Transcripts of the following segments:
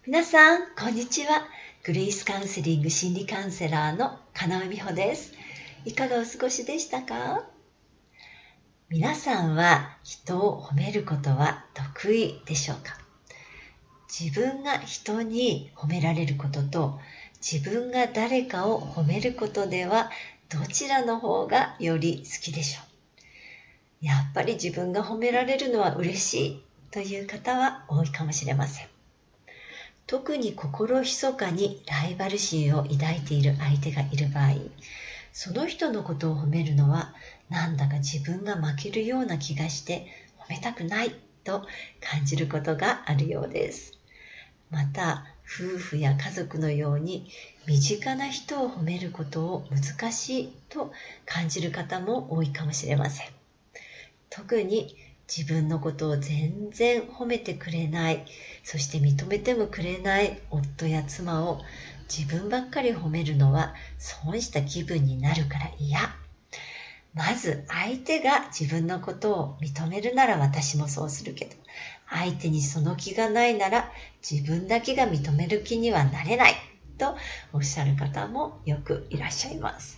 皆さん、こんにちは。グレイスカウンセリング心理カウンセラーの金尾美穂です。いかがお過ごしでしたか？皆さんは人を褒めることは得意でしょうか？自分が人に褒められることと自分が誰かを褒めることではどちらの方がより好きでしょう？やっぱり自分が褒められるのは嬉しいという方は多いかもしれません。特に心密かにライバル心を抱いている相手がいる場合、その人のことを褒めるのはなんだか自分が負けるような気がして褒めたくないと感じることがあるようです。また、夫婦や家族のように身近な人を褒めることを難しいと感じる方も多いかもしれません。特に自分のことを全然褒めてくれない、そして認めてもくれない夫や妻を自分ばっかり褒めるのは損した気分になるから嫌。まず相手が自分のことを認めるなら私もそうするけど、相手にその気がないなら自分だけが認める気にはなれないとおっしゃる方もよくいらっしゃいます。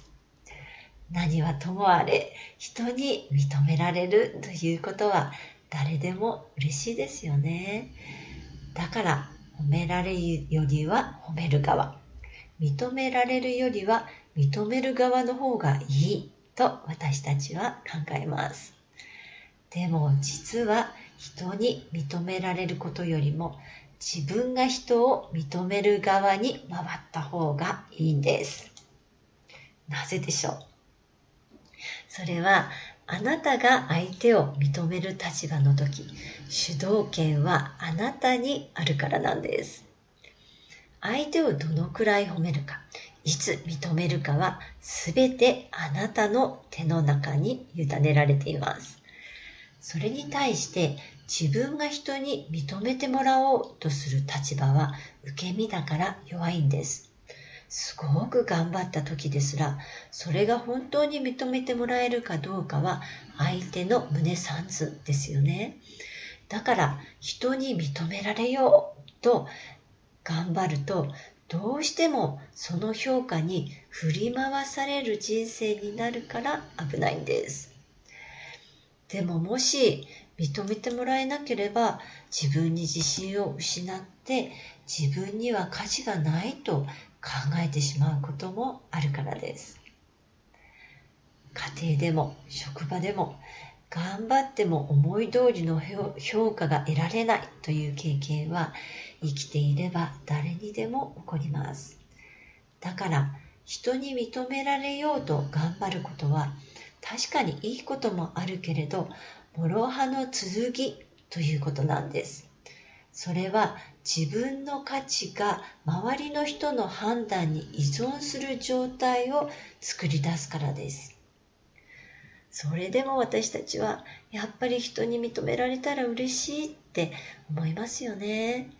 何はともあれ、人に認められるということは誰でも嬉しいですよね。だから褒められるよりは褒める側、認められるよりは認める側の方がいいと私たちは考えます。でも実は人に認められることよりも自分が人を認める側に回った方がいいんです。なぜでしょう？それはあなたが相手を認める立場の時、主導権はあなたにあるからなんです。相手をどのくらい褒めるか、いつ認めるかはすべてあなたの手の中に委ねられています。それに対して自分が人に認めてもらおうとする立場は受け身だから弱いんです。すごく頑張った時ですら、それが本当に認めてもらえるかどうかは相手の胸三寸ですよね。だから人に認められようと頑張ると、どうしてもその評価に振り回される人生になるから危ないんです。でももし認めてもらえなければ自分に自信を失って自分には価値がないと考えてしまうこともあるからです。家庭でも職場でも頑張っても思い通りの評価が得られないという経験は生きていれば誰にでも起こります。だから人に認められようと頑張ることは確かにいいこともあるけれど、諸刃の剣ということなんです。それは自分の価値が周りの人の判断に依存する状態を作り出すからです。それでも私たちはやっぱり人に認められたら嬉しいって思いますよね。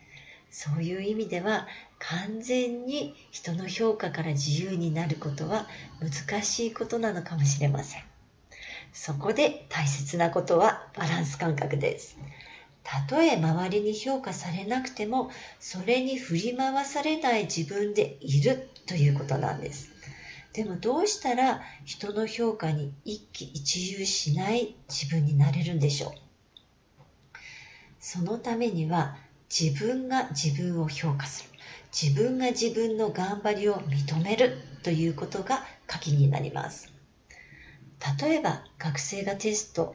そういう意味では完全に人の評価から自由になることは難しいことなのかもしれません。そこで大切なことはバランス感覚です。たとえ周りに評価されなくても、それに振り回されない自分でいるということなんです。でもどうしたら人の評価に一喜一憂しない自分になれるんでしょう？そのためには自分が自分を評価する。自分が自分の頑張りを認めるということが鍵になります。例えば学生がテスト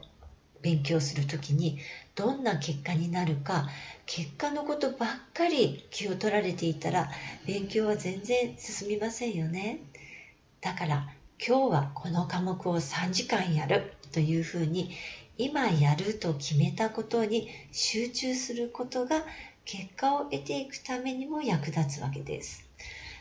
勉強するときにどんな結果になるか、結果のことばっかり気を取られていたら勉強は全然進みませんよね。だから今日はこの科目を3時間やるというふうに今やると決めたことに集中することが結果を得ていくためにも役立つわけです。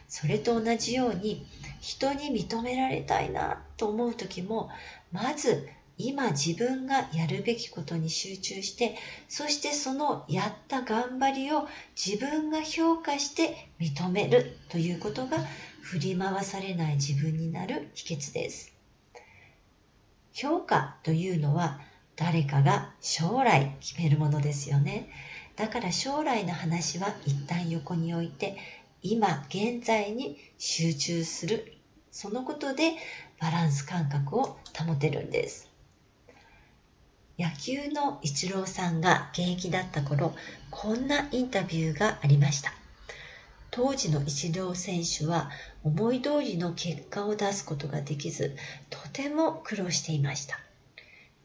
それと同じように人に認められたいなと思うときも、まず今自分がやるべきことに集中して、そしてそのやった頑張りを自分が評価して認めるということが振り回されない自分になる秘訣です。評価というのは誰かが将来決めるものですよね。だから将来の話は一旦横に置いて、今現在に集中する。そのことでバランス感覚を保てるんです。野球のイチローさんが現役だった頃、こんなインタビューがありました。当時のイチロー選手は思い通りの結果を出すことができず、とても苦労していました。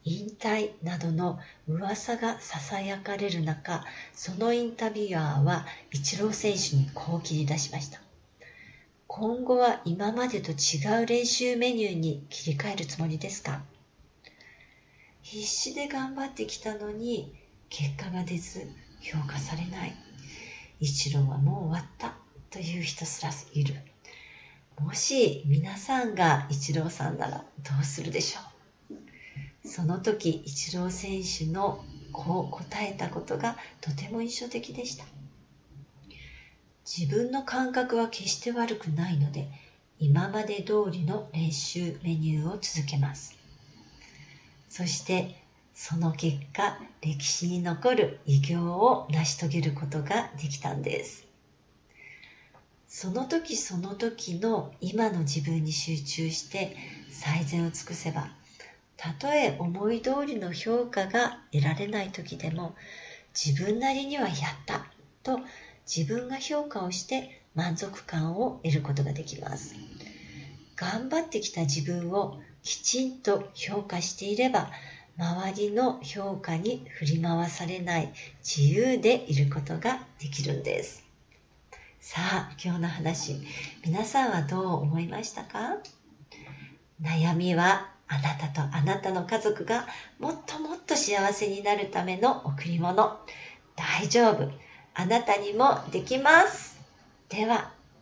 引退などの噂が囁かれる中、そのインタビュアーはイチロー選手にこう切り出しました。今後は今までと違う練習メニューに切り替えるつもりですか？必死で頑張ってきたのに結果が出ず評価されない。イチローはもう終わったという人すらいる。もし皆さんがイチローさんならどうするでしょう？その時イチロー選手のこう答えたことがとても印象的でした。自分の感覚は決して悪くないので、今まで通りの練習メニューを続けます。そしてその結果、歴史に残る偉業を成し遂げることができたんです。その時その時の今の自分に集中して最善を尽くせば、たとえ思い通りの評価が得られない時でも、自分なりにはやったと自分が評価をして満足感を得ることができます。頑張ってきた自分をきちんと評価していれば、周りの評価に振り回されない自由でいることができるんです。さあ、今日の話、皆さんはどう思いましたか？悩みはあなたとあなたの家族がもっともっと幸せになるための贈り物。大丈夫。あなたにもできます。では。